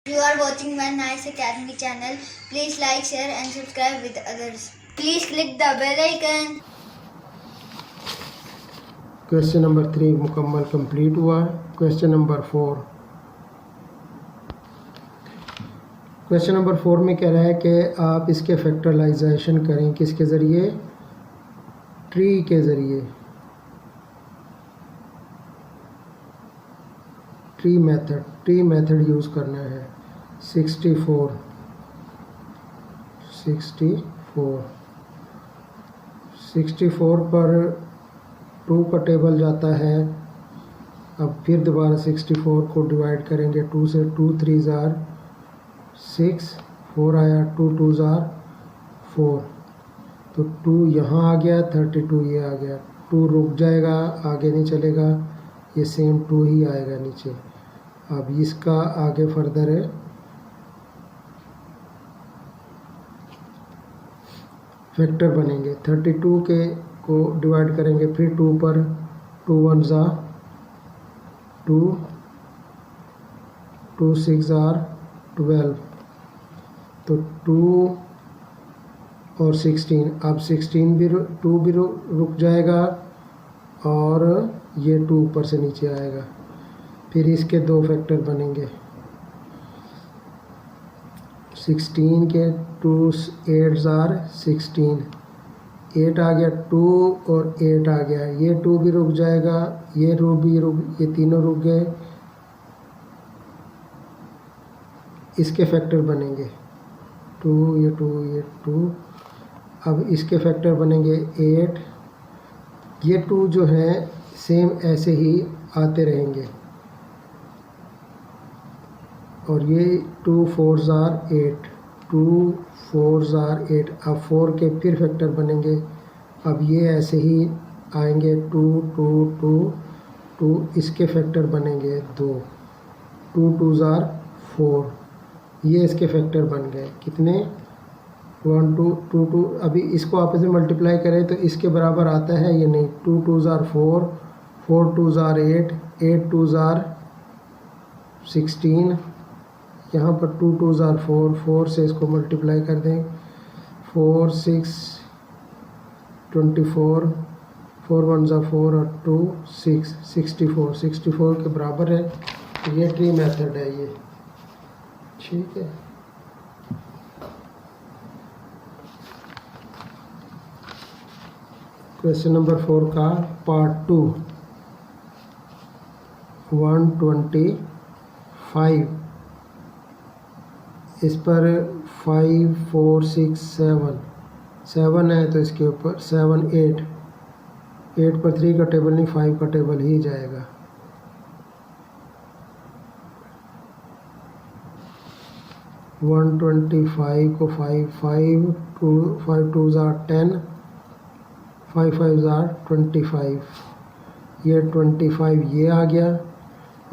You are watching my Nice Academy channel. Please like, share and subscribe with others. Please click the bell icon. Question number 3 मुकम्मल complete हुआ। Question number 4 में कह रहा है कि आप इसके फैक्टराइजेशन करें किसके ज़रिए, ट्री के ज़रिए, ट्री मेथड यूज़ करना है। 64 पर 2 का टेबल जाता है। अब फिर दोबारा 64 को डिवाइड करेंगे 2 से। 2 3 ज़ार 6, 4 आया, 2 2 ज़ार 4, तो 2 यहाँ आ गया, 32 ये आ गया। 2 रुक जाएगा, आगे नहीं चलेगा, ये सेम 2 ही आएगा नीचे। अब इसका आगे फर्दर है फैक्टर बनेंगे। 32 के को डिवाइड करेंगे फिर 2 पर। 2 1 ज़ा 2, 2 6 ज़ार 12, तो 2 और 16। अब 16 भी 2 भी रुक जाएगा और ये 2 ऊपर से नीचे आएगा। फिर इसके 2 फैक्टर बनेंगे। 16 के 2 8 ज़ार 16, 8 आ गया, 2 और 8 आ गया। ये 2 भी रुक जाएगा, ये ये तीनों रुक गए। इसके फैक्टर बनेंगे 2, ये 2, ये 2। अब इसके फैक्टर बनेंगे 8। ये 2 जो है सेम ऐसे ही आते रहेंगे और ये 2 4 ज़ार 8, 2 4 ज़ार 8। अब 4 के फिर फैक्टर बनेंगे। अब ये ऐसे ही आएंगे 2 2 2 2। इसके फैक्टर बनेंगे 2, 2 2 ज़ार 4। ये इसके फैक्टर बन गए कितने, 1 2 2 2। अभी इसको आपस में मल्टीप्लाई करें तो इसके बराबर आता है ये नहीं। 2 2 ज़ार 4, 4 2 ज़ार 8, 8 2 ज़ार 16। यहाँ पर 2 2 ज़ार 4, 4 से इसको मल्टीप्लाई कर दें। 4 6 24, 4 1 ज़ा 4 और 2 6 64 के बराबर है। तो ये ट्री मेथड है ये, ठीक है। क्वेश्चन नंबर 4 का पार्ट 2 125। इस पर 5 4 6 7 है, तो इसके ऊपर 7 8 पर 3 का टेबल नहीं, 5 का टेबल ही जाएगा। 125 को 5 2 ज़ार 10, 5 5 ज़ार 25। ये 25 ये आ गया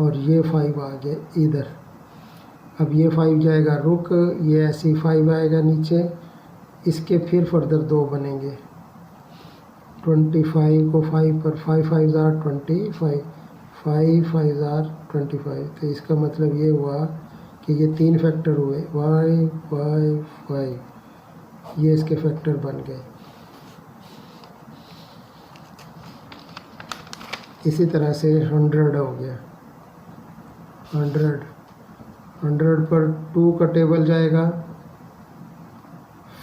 और ये 5 आ गया इधर। अब ये 5 जाएगा रुक, ये ऐसे ही 5 आएगा नीचे। इसके फिर फर्दर 2 बनेंगे। 25 को 5 पर 5 5 ज़ार 25, 5 5 ज़ार 25। तो इसका मतलब ये हुआ कि ये 3 फैक्टर हुए, 5 5 5। ये इसके फैक्टर बन गए। इसी तरह से 100 हो गया। 100 पर 2 का टेबल जाएगा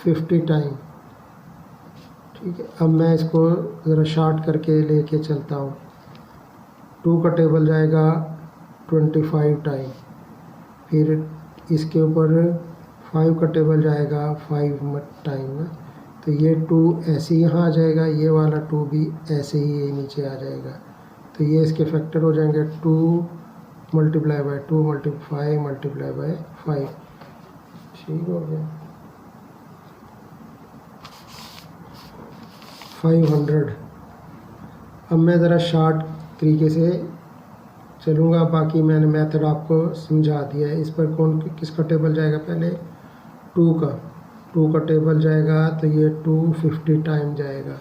50 टाइम, ठीक है। अब मैं इसको ज़रा शार्ट करके लेके चलता हूँ। 2 का टेबल जाएगा 25 टाइम, फिर इसके ऊपर 5 का टेबल जाएगा 5 टाइम ना। तो ये 2 ऐसे ही यहाँ आ जाएगा, ये वाला 2 भी ऐसे ही ये नीचे आ जाएगा। तो ये इसके फैक्टर हो जाएंगे 2 मल्टीप्लाई बाय 2 5 मल्टीप्लाई बाय 5, ठीक हो गया। 500। अब मैं ज़रा शार्ट तरीके से चलूँगा, बाकी मैंने मेथड आपको समझा दिया है। इस पर किसका टेबल जाएगा, पहले 2 का टेबल जाएगा, तो ये 250 टाइम जाएगा।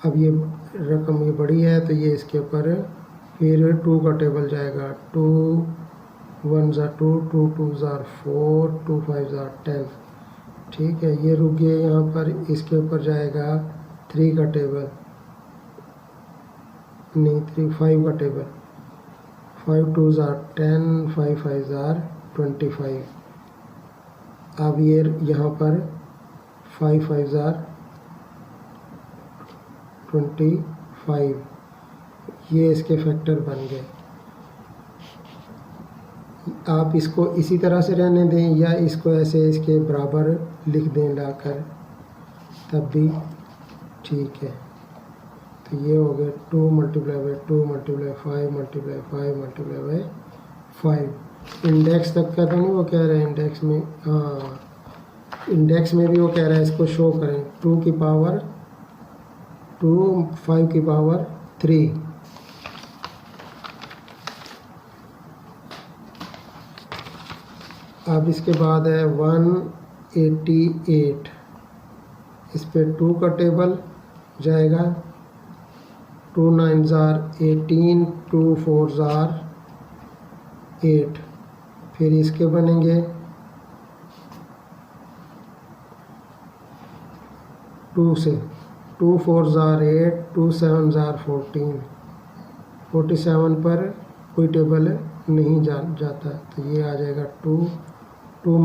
अब ये रकम ये बड़ी है तो ये इसके ऊपर फिर 2 का टेबल जाएगा 2 1 ज़ा 2, 2 2 ज़ा 4, 2 5 ज़ा 10। ठीक है, ये रुक गए यहाँ पर। इसके ऊपर जाएगा 3 का टेबल, नहीं 3 5 का टेबल। 5 2 ज़ा 10, 5 5 ज़ा 25। अब ये यहाँ पर 5 5 ज़ा 25, ये इसके फैक्टर बन गए। आप इसको इसी तरह से रहने दें या इसको ऐसे इसके बराबर लिख दें लाकर, तब भी ठीक है। तो ये हो गया 2 × 2 × 5 × 5 × 5। इंडेक्स तक का तो नहीं वो कह रहे हैं इंडेक्स में, हाँ इंडेक्स में भी वो कह रहा है इसको शो करें 2 की पावर 2, 5 की पावर 3। अब इसके बाद है 188, इस पे 2 का टेबल जाएगा। 2 9 ज़ा 18, 2 4 ज़ा 8। फिर इसके बनेंगे 2 से 2 4 ज़ा 8, 2 7 ज़ा 14। 47 पर कोई टेबल नहीं जाता, तो ये आ जाएगा 2 × 2 ×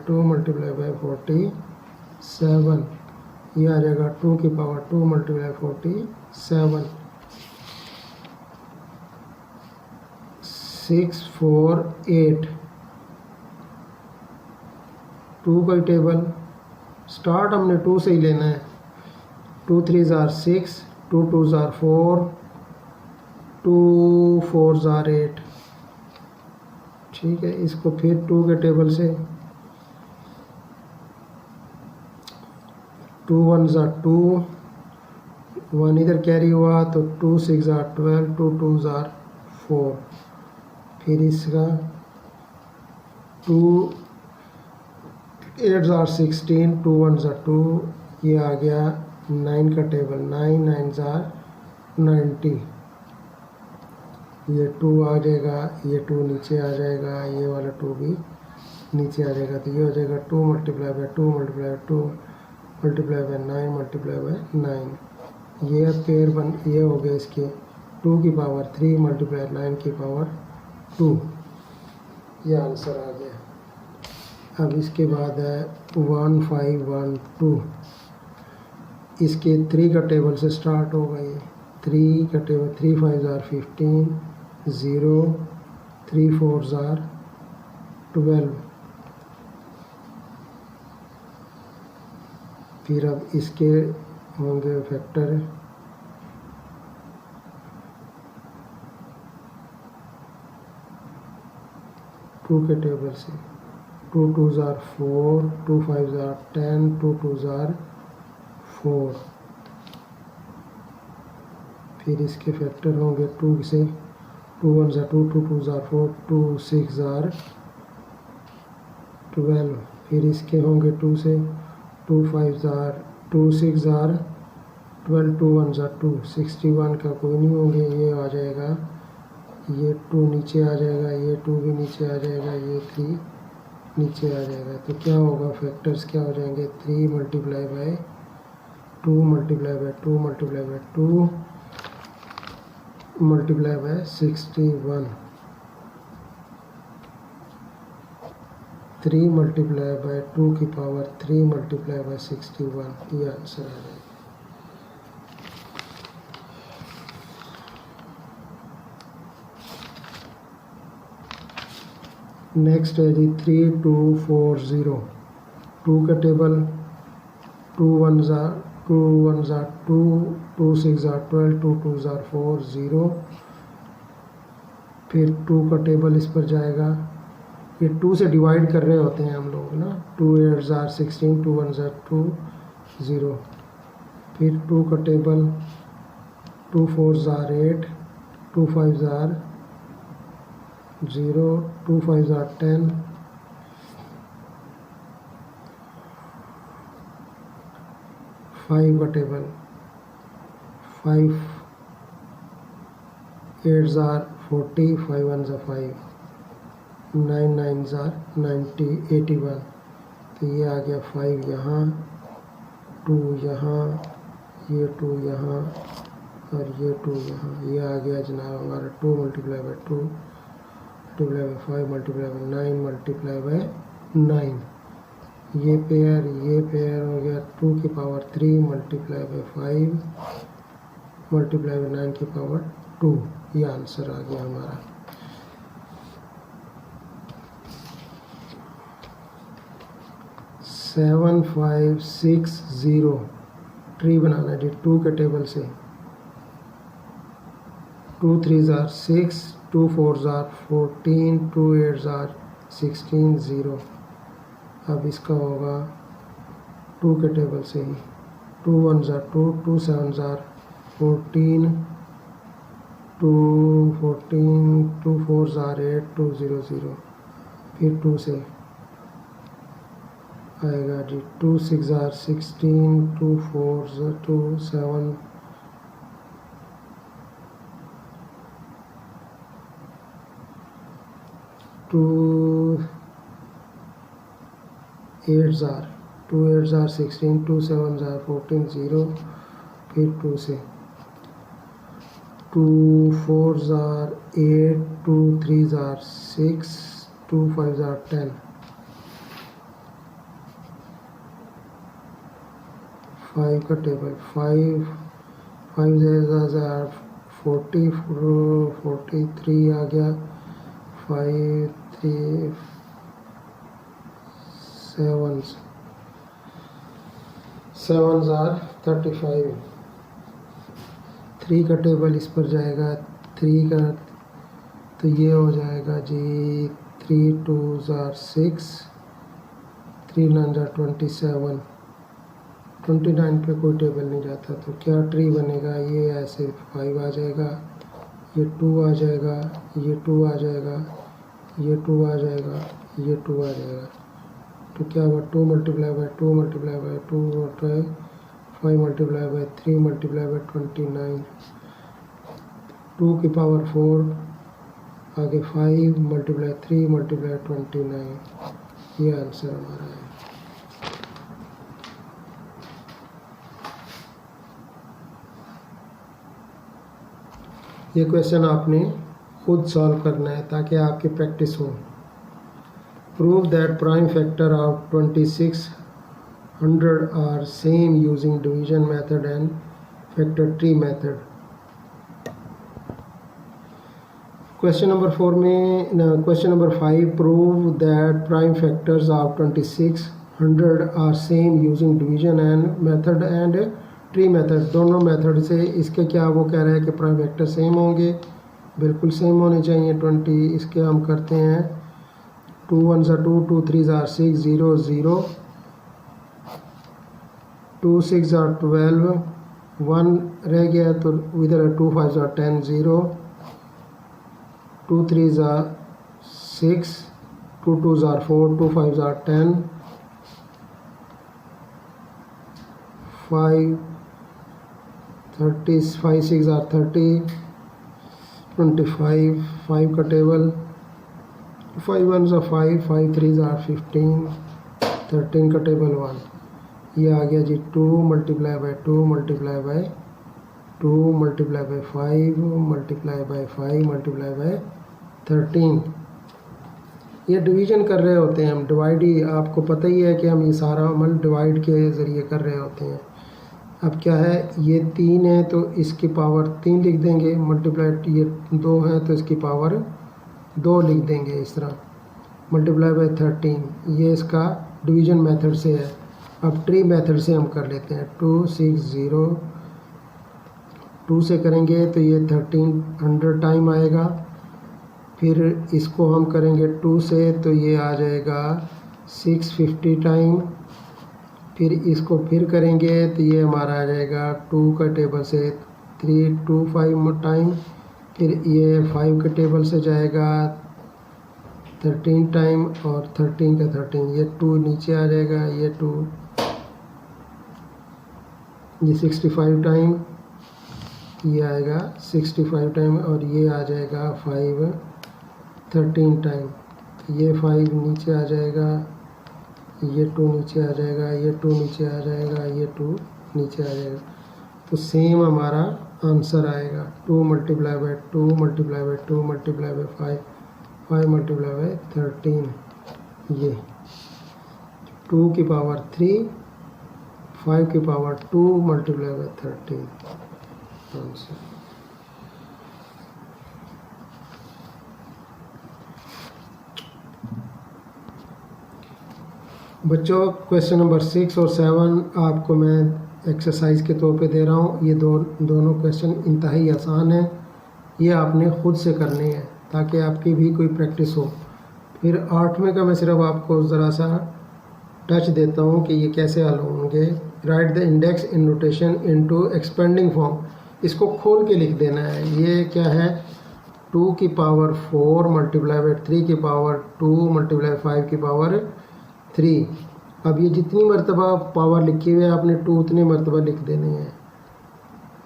2 × 47। ये आ जाएगा 2 की पावर 2 × 47। 6 4 8, 2 का टेबल स्टार्ट हमने 2 से ही लेना है। 2 3 ज़ा 6, 2 2 ज़ा 4, 2 4 ज़ा 8। ठीक है, इसको फिर 2 के टेबल से 2 1 ज़ा 2, 1 इधर कैरी हुआ तो 2 6 ज़ा 12, 2 2 ज़ा 4। फिर इसका 2 8 ज़ा 16, 2 1 ज़ा 2। ये आ गया 9 का टेबल, 9 9 ज़ा 90। ये 2 आ जाएगा, ये 2 नीचे आ जाएगा, ये वाला 2 भी नीचे आ जाएगा। तो ये हो जाएगा 2 × 2 × 2 × 9 × 9। ये पेयर बन, ये हो गए इसके 2 की पावर 3 × 9 की पावर 2। ये आंसर आ गया। अब इसके बाद है 1 5 1 2। इसके 3 का टेबल से स्टार्ट होगा। ये 3 का टेबल 3 5 ज़ा 15, 0 3 4 ज़ा 12। फिर अब इसके होंगे फैक्टर 2 के टेबल से 2 2 ज़ा 4, 2 5 ज़ा 10, 2 2 ज़ा 4। फिर इसके फैक्टर होंगे 2 से 2 1 ज़ा 2, 2 2 ज़ा 4, 2 6 ज़ा 12। फिर इसके होंगे 2 से 2 5 ज़ा 2 6 ज़ा 12, 2 1 ज़ा 2। 61 का कोई नहीं होंगे, ये आ जाएगा, ये 2 नीचे आ जाएगा, ये 2 भी नीचे आ जाएगा, ये 3 नीचे आ जाएगा। तो क्या होगा, फैक्टर्स क्या हो जाएंगे 3 × 2 × 2 × 2 × 61। 3 × 2 की पावर 3 × 61। ये आंसर आ जाएगा। नेक्स्ट है जी 3 2 4 0। 2 का टेबल 2 1 ज़ा 2 1 ज़ा 2, 2 6 ज़ा 12, 2 2 ज़ा 4 0। फिर 2 का टेबल इस पर जाएगा। ये 2 से डिवाइड कर रहे होते हैं हम लोग ना। 2 8 ज़ा 16, 2 1 ज़ा 2 0। फिर 2 का टेबल 2 4 ज़ा 8, 2 5 ज़ा 0, 2 5 ज़ा 10, 5 का टेबल 5 8 ज़ा 40, 5 1 ज़ा 5। 9 9s are 90 81। तो ये आ गया 5 यहाँ, 2 यहाँ, ये 2 यहाँ और ये 2 यहाँ। ये आ गया जनाब हमारा 2 multiply by 2 multiply by 5 multiply by 9 multiply by 9। ये पेयर हो गया 2 की power 3 multiply by 5 multiply by 9 की पावर 2। ये आंसर आ गया हमारा। सेवन 5 6 0 ट्री बनाना है जी 2 के टेबल से। 2 3s are 6, 2 4s are 14, 2 8s are 16 0। अब इसका होगा 2 के टेबल से ही। 2 1s are 2, 2 7s are 14, 2 14, 2 4s are 8, 2 0 0। फिर 2 से आएगा जी 2 6 are 16, 2 4s 2 7, 2 8s are 16, 2 7s are 14 0। फिर 2 से 2 4s are 8, 2 3s are 6, 2 5s are 10। 5 का टेबल 5 5s are 40, 43 आ गया। 5 3 7s are 35। 3 का टेबल इस पर जाएगा 3 का, तो ये हो जाएगा जी 3 2s are 6, 3 9s are 27। 29 पे कोई टेबल नहीं जाता, तो क्या ट्री बनेगा? ये ऐसे 5 आ जाएगा, ये 2 आ जाएगा, ये 2 आ जाएगा, ये 2 आ जाएगा, ये 2 आ जाएगा। तो क्या हुआ 2 मल्टीप्लाई बाई 2 मल्टीप्लाई बाई 2 होता है 5 मल्टीप्लाई बाई 3 मल्टीप्लाई बाई 29। 2 की पावर 4 आगे 5 मल्टीप्लाई 3 मल्टीप्लाई 29। ये आंसर हमारा है। ये क्वेश्चन आपने खुद सॉल्व करना है ताकि आपकी प्रैक्टिस हो। Prove that prime factor of 2600 are same using division method and factor tree method. Question number 4 में question number 5 prove that prime factors of 2600 are same using division and method and tree method. दोनों method से इसके क्या वो कह रहे हैं कि प्राइम फैक्टर सेम होंगे, बिल्कुल सेम होने चाहिए। 20 इसके हम करते हैं 2 1s are 2, 2 3s are 6 0 0, 2 6 are 12, 1 रह गया तो इधर 2 5s are 10 0, 2 3s are 6, 2 2s are 4, 2 5s are 10, 5 30 5 6 are 30, 25 5 का table 5 1s are 5, 5 3s are 15, 13 का टेबल 1। ये आ गया जी 2 multiply by 2 multiply by 2 multiply by 5 multiply by 5 multiply by 13। ये डिवीजन कर रहे होते हैं हम, डिवाइड ही आपको पता ही है कि हम ये सारा अमल डिवाइड के ज़रिए कर रहे होते हैं। अब क्या है, ये 3 है तो इसकी पावर 3 लिख देंगे, मल्टीप्लाई ये 2 है तो इसकी पावर 2 लिख देंगे इस तरह, मल्टीप्लाई बाई 13। ये इसका डिवीजन मेथड से है। अब ट्री मेथड से हम कर लेते हैं 2 6 0। 2 से करेंगे तो ये 1300 टाइम आएगा। फिर इसको हम करेंगे 2 से तो ये आ जाएगा 650 टाइम। फिर इसको फिर करेंगे तो ये हमारा आ जाएगा 2 का टेबल से 325 टाइम। फिर ये 5 के टेबल से जाएगा 13 टाइम और 13 का 13, ये 2 नीचे आ जाएगा, ये 2, ये 65 टाइम, ये आएगा 65 टाइम और ये आ जाएगा 5 13 टाइम। ये 5 नीचे आ जाएगा, ये 2 नीचे आ जाएगा, ये 2 नीचे आ जाएगा, ये 2 नीचे आ जाएगा। तो सेम हमारा आंसर आएगा 2 multiply by 2 multiply by 2 multiply by 5, 5 multiply by 13, ये 2 की पावर 3, 5 की पावर 2 मल्टीप्लाई बाय 13 आंसर। बच्चों क्वेश्चन नंबर 6 और 7 आपको मैं एक्सरसाइज के तौर पे दे रहा हूँ। ये दोनों क्वेश्चन इंतहाई आसान हैं, ये आपने ख़ुद से करने हैं ताकि आपकी भी कोई प्रैक्टिस हो। फिर 8वें का मैं सिर्फ आपको ज़रा सा टच देता हूँ कि ये कैसे हल होंगे। Right the index in notation into expanding form, इसको खोल के लिख देना है। ये क्या है, 2 की पावर 4 मल्टीप्लाई बाय 3 की पावर 2 मल्टीप्लाई 5 की पावर 3। अब ये जितनी मरतबा पावर लिखी हुई है आपने 2 उतनी मरतबा लिख देने हैं,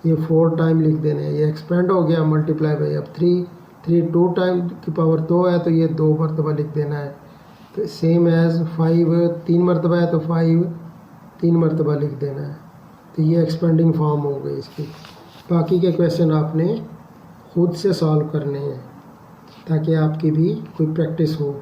ये 4 टाइम लिख देने हैं। ये एक्सपेंड हो गया मल्टीप्लाई बाय, अब 3 2 टाइम की पावर 2 है तो ये 2 मरतबा लिख देना है। तो सेम एज 5 3 मरतबा है तो 5 3 मरतबा लिख देना है। तो ये एक्सपेंडिंग फॉर्म हो गई इसकी। बाकी के क्वेश्चन आपने खुद से सॉल्व करने हैं ताकि आपकी भी कोई प्रैक्टिस हो।